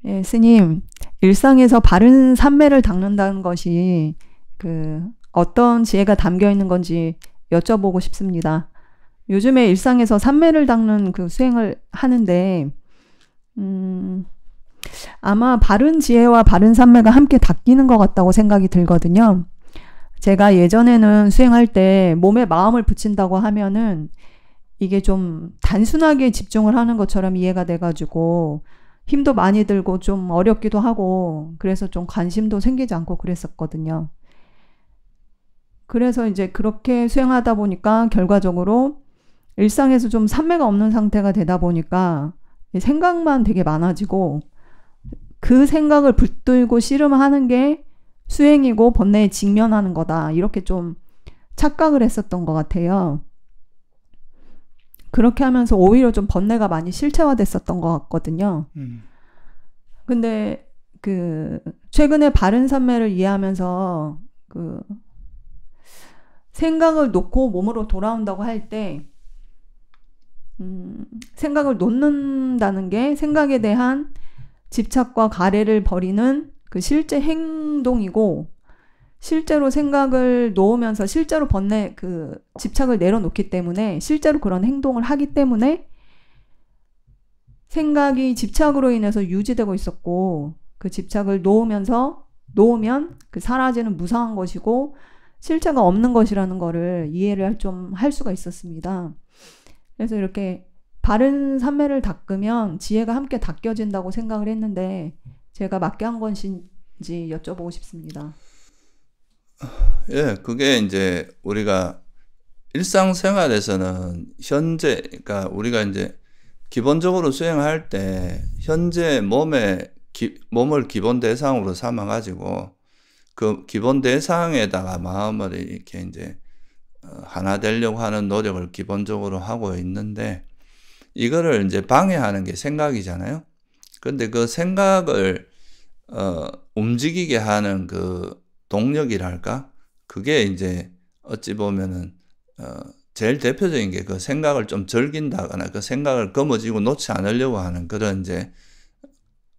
예, 스님, 일상에서 바른 삼매를 닦는다는 것이 어떤 지혜가 담겨 있는 건지 여쭤보고 싶습니다. 요즘에 일상에서 삼매를 닦는 그 수행을 하는데, 아마 바른 지혜와 바른 삼매가 함께 닦이는 것 같다고 생각이 들거든요. 제가 예전에는 수행할 때 몸에 마음을 붙인다고 하면은 이게 좀 단순하게 집중을 하는 것처럼 이해가 돼가지고 힘도 많이 들고 좀 어렵기도 하고 그래서 좀 관심도 생기지 않고 그랬었거든요. 그래서 이제 그렇게 수행하다 보니까 결과적으로 일상에서 좀 삼매가 없는 상태가 되다 보니까 생각만 되게 많아지고 그 생각을 붙들고 씨름하는 게 수행이고 번뇌에 직면하는 거다. 이렇게 좀 착각을 했었던 것 같아요. 그렇게 하면서 오히려 좀 번뇌가 많이 실체화됐었던 것 같거든요. 근데 최근에 바른 삼매를 이해하면서 생각을 놓고 몸으로 돌아온다고 할 때 생각을 놓는다는 게 생각에 대한 집착과 가래를 버리는 그 실제 행동이고 실제로 생각을 놓으면서 실제로 집착을 내려놓기 때문에 실제로 그런 행동을 하기 때문에 생각이 집착으로 인해서 유지되고 있었고 그 집착을 놓으면 그 사라지는 무상한 것이고 실체가 없는 것이라는 거를 이해를 좀 할 수가 있었습니다. 그래서 이렇게 바른 삼매를 닦으면 지혜가 함께 닦여진다고 생각을 했는데 제가 맞게 한 것인지 여쭤보고 싶습니다. 예, 그게 이제 우리가 일상생활에서는 현재, 그러니까 우리가 이제 기본적으로 수행할 때 현재 몸을 기본 대상으로 삼아가지고 그 기본 대상에다가 마음을 이렇게 이제 하나 되려고 하는 노력을 기본적으로 하고 있는데 이거를 이제 방해하는 게 생각이잖아요. 근데 그 생각을 움직이게 하는 그 동력이랄까? 그게 이제 어찌 보면은 제일 대표적인 게 그 생각을 좀 즐긴다거나 그 생각을 거머쥐고 놓지 않으려고 하는 그런 이제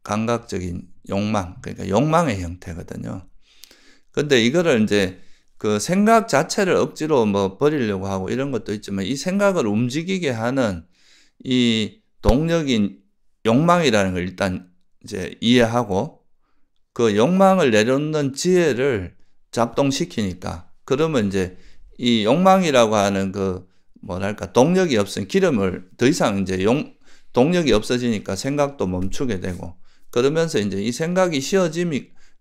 감각적인 욕망, 그러니까 욕망의 형태거든요. 근데 이거를 이제 그 생각 자체를 억지로 뭐 버리려고 하고 이런 것도 있지만 이 생각을 움직이게 하는 이 동력인 욕망이라는 걸 일단 이제 이해하고 그 욕망을 내려놓는 지혜를 작동시키니까 그러면 이제 이 욕망이라고 하는 그 뭐랄까 동력이 없으면 기름을 더 이상 이제 동력이 없어지니까 생각도 멈추게 되고 그러면서 이제 이 생각이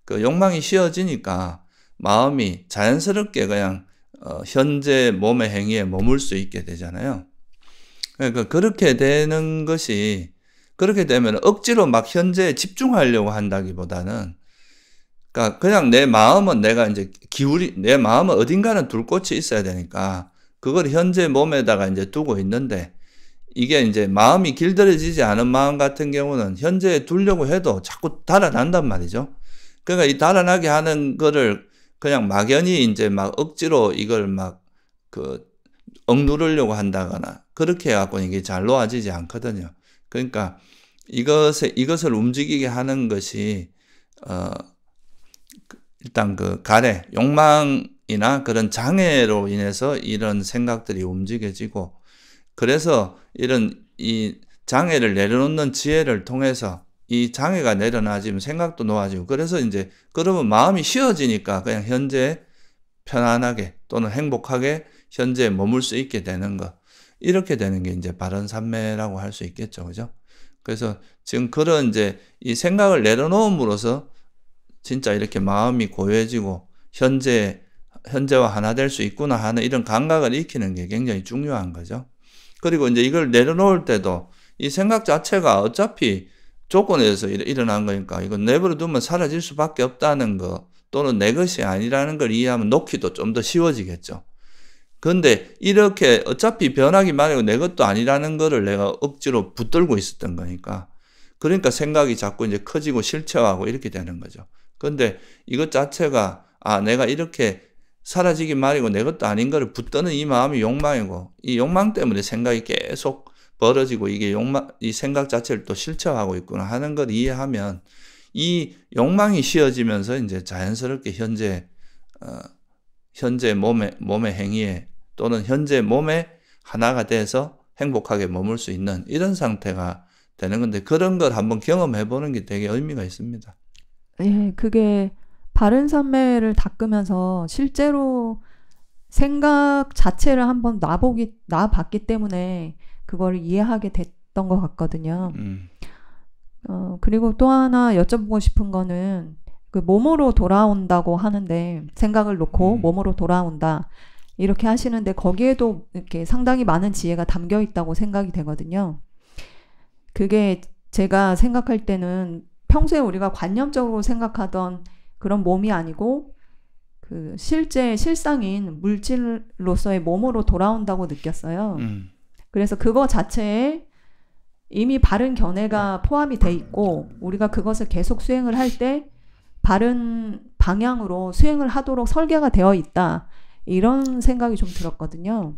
그 욕망이 쉬어지니까 마음이 자연스럽게 그냥 현재 몸의 행위에 머물 수 있게 되잖아요. 그러니까 그렇게 되는 것이 그렇게 되면 억지로 막 현재에 집중하려고 한다기보다는 그러니까 그냥 내 마음은 내가 이제 내 마음은 어딘가는 둘 곳이 있어야 되니까 그걸 현재 몸에다가 이제 두고 있는데 이게 이제 마음이 길들여지지 않은 마음 같은 경우는 현재에 두려고 해도 자꾸 달아난단 말이죠. 그러니까 이 달아나게 하는 거를 그냥 막연히 이제 막 억지로 이걸 막 억누르려고 한다거나 그렇게 해갖고 이게 잘 놓아지지 않거든요. 그러니까 이것을 움직이게 하는 것이 일단 그 가래, 욕망이나 그런 장애로 인해서 이런 생각들이 움직여지고 그래서 이 장애를 내려놓는 지혜를 통해서 이 장애가 내려놔지면 생각도 놓아지고 그래서 이제 그러면 마음이 쉬어지니까 그냥 현재 편안하게 또는 행복하게 현재에 머물 수 있게 되는 것 이렇게 되는 게 이제 바른 삼매라고 할 수 있겠죠, 그죠? 그래서 지금 그런 이제 이 생각을 내려놓음으로써 진짜 이렇게 마음이 고요해지고 현재와 하나 될 수 있구나 하는 이런 감각을 익히는 게 굉장히 중요한 거죠. 그리고 이제 이걸 내려놓을 때도 이 생각 자체가 어차피 조건에 의해서 일어난 거니까 이건 내버려 두면 사라질 수밖에 없다는 거 또는 내 것이 아니라는 걸 이해하면 놓기도 좀 더 쉬워지겠죠. 그런데 이렇게 어차피 변하기 마련이고 내 것도 아니라는 거를 내가 억지로 붙들고 있었던 거니까 그러니까 생각이 자꾸 이제 커지고 실체화하고 이렇게 되는 거죠. 그런데 이것 자체가 내가 이렇게 사라지기 마련이고 내 것도 아닌 거를 붙드는 이 마음이 욕망이고 이 욕망 때문에 생각이 계속 벌어지고 이게 이 생각 자체를 또 실체화하고 있구나 하는 걸 이해하면 이 욕망이 쉬어지면서 이제 자연스럽게 현재 몸의 행위에 또는 현재 몸에 하나가 돼서 행복하게 머물 수 있는 이런 상태가 되는 건데 그런 걸 한번 경험해 보는 게 되게 의미가 있습니다. 예, 그게 바른 삼매를 닦으면서 실제로 생각 자체를 한번 놔봤기 때문에 그걸 이해하게 됐던 것 같거든요. 그리고 또 하나 여쭤보고 싶은 거는 그 몸으로 돌아온다고 하는데 생각을 놓고 몸으로 돌아온다 이렇게 하시는데 거기에도 이렇게 상당히 많은 지혜가 담겨 있다고 생각이 되거든요. 그게 제가 생각할 때는 평소에 우리가 관념적으로 생각하던 그런 몸이 아니고 그 실상인 물질로서의 몸으로 돌아온다고 느꼈어요. 그래서 그거 자체에 이미 바른 견해가 포함이 돼 있고 우리가 그것을 계속 수행을 할 때 바른 방향으로 수행을 하도록 설계가 되어 있다. 이런 생각이 좀 들었거든요.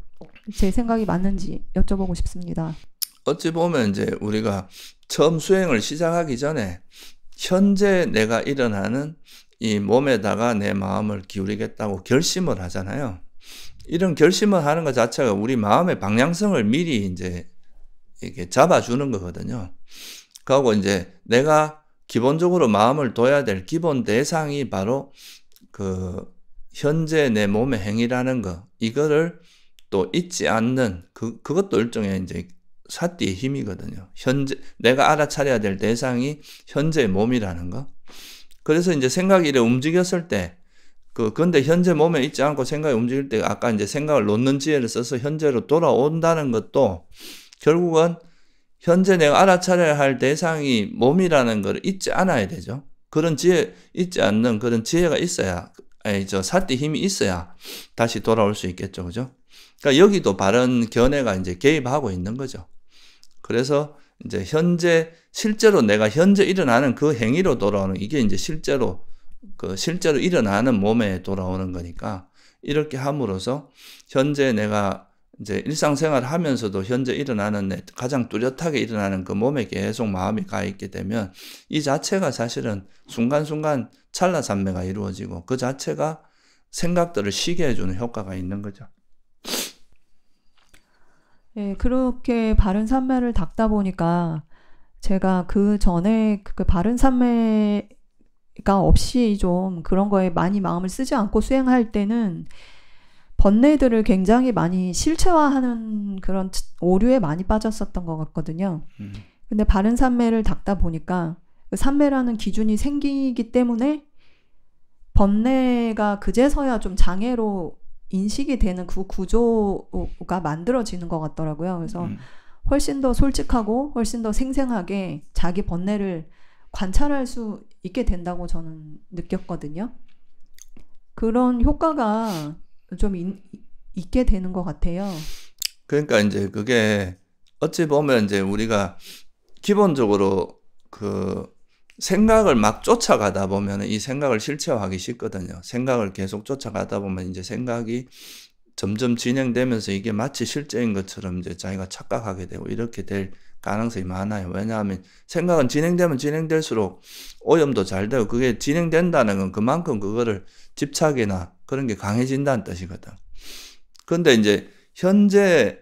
제 생각이 맞는지 여쭤보고 싶습니다. 어찌 보면 이제 우리가 처음 수행을 시작하기 전에 현재 내가 일어나는 이 몸에다가 내 마음을 기울이겠다고 결심을 하잖아요. 이런 결심을 하는 것 자체가 우리 마음의 방향성을 미리 이제 이렇게 잡아주는 거거든요. 그리고 이제 내가 기본적으로 마음을 둬야 될 기본 대상이 바로 그 현재 내 몸의 행위라는 거, 이거를 또 잊지 않는 그것도 일종의 이제 사띠의 힘이거든요. 내가 알아차려야 될 대상이 현재의 몸이라는 거. 그래서 이제 생각이 이렇게 움직였을 때, 근데 현재 몸에 있지 않고 생각이 움직일 때, 아까 이제 생각을 놓는 지혜를 써서 현재로 돌아온다는 것도 결국은 현재 내가 알아차려야 할 대상이 몸이라는 걸 잊지 않아야 되죠. 그런 잊지 않는 그런 지혜가 있어야, 사띠 힘이 있어야 다시 돌아올 수 있겠죠. 그죠? 그러니까 여기도 바른 견해가 이제 개입하고 있는 거죠. 그래서 이제 실제로 내가 현재 일어나는 그 행위로 돌아오는, 이게 이제 실제로 일어나는 몸에 돌아오는 거니까, 이렇게 함으로써 현재 내가 이제 일상생활을 하면서도 현재 일어나는 가장 뚜렷하게 일어나는 그 몸에 계속 마음이 가 있게 되면 이 자체가 사실은 순간순간 찰나산매가 이루어지고 그 자체가 생각들을 쉬게 해주는 효과가 있는 거죠. 네, 그렇게 바른 삼매를 닦다 보니까 제가 그 전에 그 바른 삼매가 없이 좀 그런 거에 많이 마음을 쓰지 않고 수행할 때는 번뇌들을 굉장히 많이 실체화하는 그런 오류에 많이 빠졌었던 것 같거든요. 근데 바른 삼매를 닦다 보니까 그 삼매라는 기준이 생기기 때문에 번뇌가 그제서야 좀 장애로 인식이 되는 그 구조가 만들어지는 것 같더라고요. 그래서 훨씬 더 솔직하고 훨씬 더 생생하게 자기 번뇌를 관찰할 수 있게 된다고 저는 느꼈거든요. 그런 효과가 좀 있게 되는 것 같아요. 그러니까 이제 그게 어찌 보면 이제 우리가 기본적으로 그 생각을 막 쫓아가다 보면 이 생각을 실체화하기 쉽거든요. 생각을 계속 쫓아가다 보면 이제 생각이 점점 진행되면서 이게 마치 실제인 것처럼 이제 자기가 착각하게 되고 이렇게 될 가능성이 많아요. 왜냐하면 생각은 진행되면 진행될수록 오염도 잘 되고, 그게 진행된다는 건 그만큼 그거를 집착이나 그런 게 강해진다는 뜻이거든. 근데 이제 현재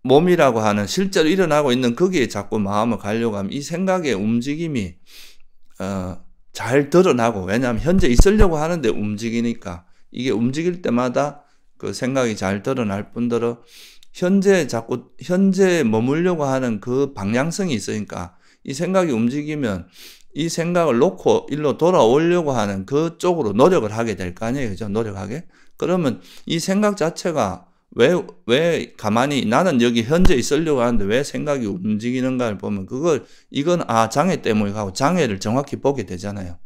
몸이라고 하는 실제로 일어나고 있는 거기에 자꾸 마음을 가려고 하면 이 생각의 움직임이 잘 드러나고, 왜냐하면 현재 있으려고 하는데 움직이니까 이게 움직일 때마다 그 생각이 잘 드러날 뿐더러 현재 머물려고 하는 그 방향성이 있으니까 이 생각이 움직이면 이 생각을 놓고 일로 돌아오려고 하는 그쪽으로 노력을 하게 될 거 아니에요. 그죠? 노력하게. 그러면 이 생각 자체가 왜 가만히 나는 여기 현재 있으려고 하는데 왜 생각이 움직이는가를 보면 이건 장애 때문에 가고 장애를 정확히 보게 되잖아요.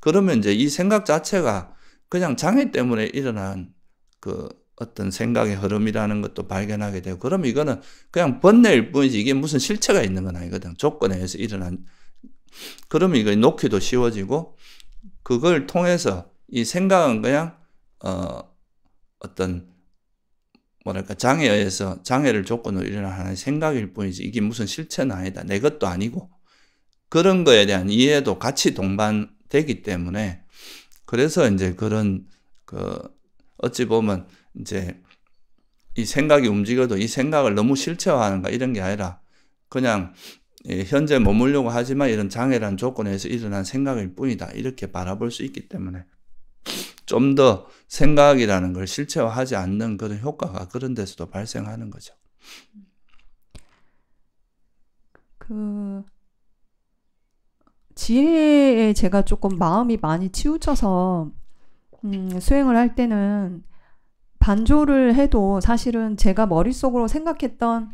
그러면 이제 이 생각 자체가 그냥 장애 때문에 일어난 그 어떤 생각의 흐름이라는 것도 발견하게 되고, 그러면 이거는 그냥 번뇌일 뿐이지 이게 무슨 실체가 있는 건 아니거든. 조건에 의해서 일어난. 그러면 이거 놓기도 쉬워지고, 그걸 통해서 이 생각은 그냥 어떤 뭐랄까 장애에 의해서 장애를 조건으로 일어나는 하나의 생각일 뿐이지 이게 무슨 실체는 아니다. 내 것도 아니고 그런 거에 대한 이해도 같이 동반되기 때문에 그래서 이제 그런 그 어찌 보면 이제 이 생각이 움직여도 이 생각을 너무 실체화하는가 이런 게 아니라 그냥 현재 머물려고 하지만 이런 장애라는 조건에서 일어난 생각일 뿐이다. 이렇게 바라볼 수 있기 때문에 좀 더 생각이라는 걸 실체화하지 않는 그런 효과가 그런 데서도 발생하는 거죠. 그 지혜에 제가 조금 마음이 많이 치우쳐서 수행을 할 때는 반조를 해도 사실은 제가 머릿속으로 생각했던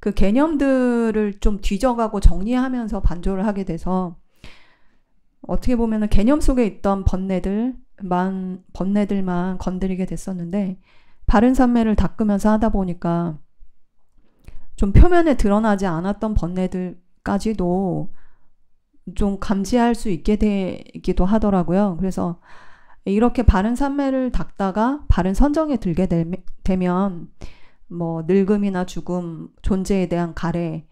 그 개념들을 좀 뒤져가고 정리하면서 반조를 하게 돼서 어떻게 보면은 개념 속에 있던 번뇌들만 건드리게 됐었는데 바른 삼매를 닦으면서 하다 보니까 좀 표면에 드러나지 않았던 번뇌들까지도 좀 감지할 수 있게 되기도 하더라고요. 그래서 이렇게 바른 삼매를 닦다가 바른 선정에 들게 되면 뭐 늙음이나 죽음, 존재에 대한 가래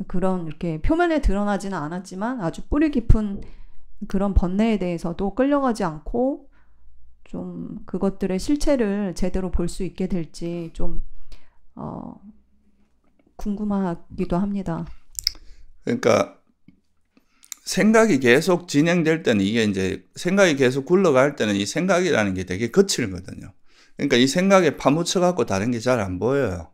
그런 이렇게 표면에 드러나지는 않았지만 아주 뿌리 깊은 그런 번뇌에 대해서도 끌려가지 않고 좀 그것들의 실체를 제대로 볼 수 있게 될지 좀 궁금하기도 합니다. 그러니까 생각이 계속 진행될 때는 이게 이제 생각이 계속 굴러갈 때는 이 생각이라는 게 되게 거칠거든요. 그러니까 이 생각에 파묻혀 갖고 다른 게 잘 안 보여요.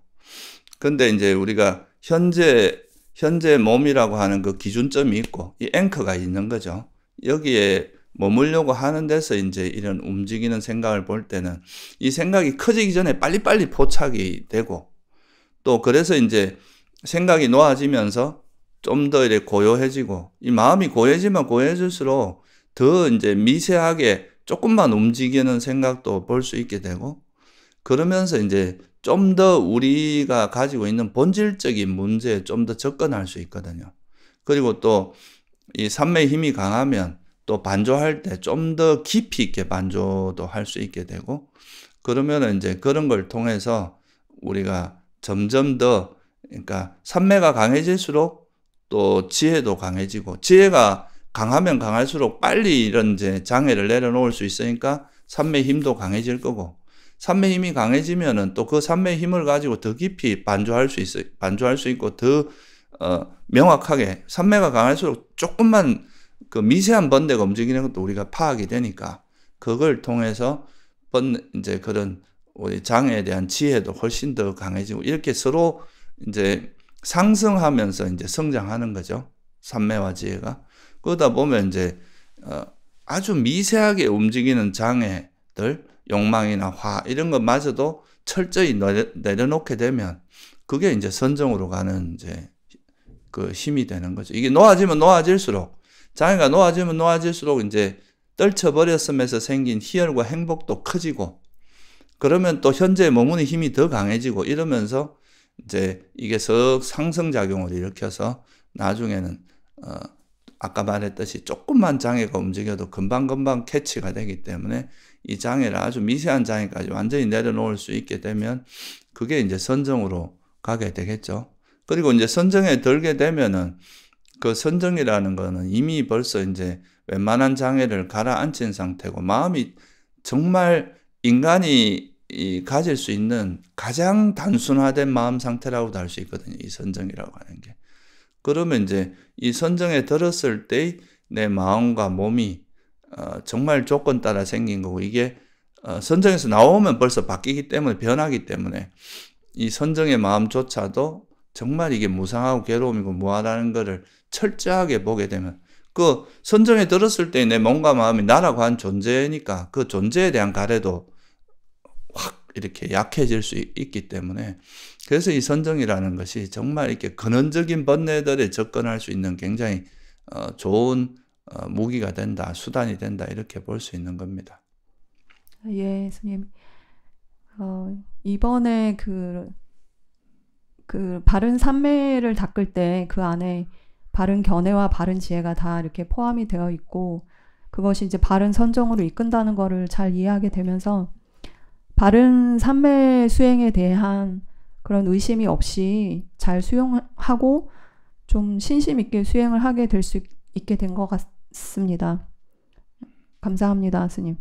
근데 이제 우리가 현재 몸이라고 하는 그 기준점이 있고 이 앵커가 있는 거죠. 여기에 머물려고 하는 데서 이제 이런 움직이는 생각을 볼 때는 이 생각이 커지기 전에 빨리빨리 포착이 되고 또 그래서 이제 생각이 놓아지면서 좀 더 이렇게 고요해지고 이 마음이 고요해지면 고요해질수록 더 이제 미세하게 조금만 움직이는 생각도 볼 수 있게 되고 그러면서 이제 좀 더 우리가 가지고 있는 본질적인 문제에 좀 더 접근할 수 있거든요. 그리고 또 이 삼매의 힘이 강하면 또 반조할 때 좀 더 깊이 있게 반조도 할 수 있게 되고 그러면은 이제 그런 걸 통해서 우리가 점점 더 그러니까 삼매가 강해질수록 또 지혜도 강해지고 지혜가 강하면 강할수록 빨리 이런 이제 장애를 내려놓을 수 있으니까 삼매 힘도 강해질 거고 삼매 힘이 강해지면은 또 그 삼매 힘을 가지고 더 깊이 반조할 수 있고 더 명확하게 삼매가 강할수록 조금만 그 미세한 번뇌가 움직이는 것도 우리가 파악이 되니까 그걸 통해서 이제 그런 우리 장애에 대한 지혜도 훨씬 더 강해지고 이렇게 서로 이제 상승하면서 이제 성장하는 거죠. 삼매와 지혜가. 그러다 보면 이제 아주 미세하게 움직이는 장애들, 욕망이나 화 이런 것마저도 철저히 내려놓게 되면 그게 이제 선정으로 가는 이제 그 힘이 되는 거죠. 이게 놓아지면 놓아질수록 장애가 놓아지면 놓아질수록 이제 떨쳐버렸음에서 생긴 희열과 행복도 커지고 그러면 또 현재에 머무는 힘이 더 강해지고 이러면서 이제 이게 석 상승작용을 일으켜서 나중에는 아까 말했듯이 조금만 장애가 움직여도 금방금방 캐치가 되기 때문에 이 장애를 아주 미세한 장애까지 완전히 내려놓을 수 있게 되면 그게 이제 선정으로 가게 되겠죠. 그리고 이제 선정에 들게 되면은 그 선정이라는 거는 이미 벌써 이제 웬만한 장애를 가라앉힌 상태고 마음이 정말 인간이 가질 수 있는 가장 단순화된 마음 상태라고도 할 수 있거든요. 이 선정이라고 하는 게. 그러면 이제 이 선정에 들었을 때 내 마음과 몸이 정말 조건 따라 생긴 거고 이게 선정에서 나오면 벌써 바뀌기 때문에 변하기 때문에 이 선정의 마음조차도 정말 이게 무상하고 괴로움이고 무하다는 거를 철저하게 보게 되면 그 선정에 들었을 때 내 몸과 마음이 나라고 한 존재니까 그 존재에 대한 가래도 확 이렇게 약해질 수 있기 때문에 그래서 이 선정이라는 것이 정말 이렇게 근원적인 번뇌들에 접근할 수 있는 굉장히 좋은 무기가 된다, 수단이 된다 이렇게 볼 수 있는 겁니다. 예, 스님. 이번에 그 바른 삼매를 닦을 때 그 안에 바른 견해와 바른 지혜가 다 이렇게 포함이 되어 있고 그것이 이제 바른 선정으로 이끈다는 거를 잘 이해하게 되면서 바른 삼매 수행에 대한 그런 의심이 없이 잘 수용하고 좀 신심 있게 수행을 하게 될 수 있게 된 것 같습니다. 감사합니다, 스님.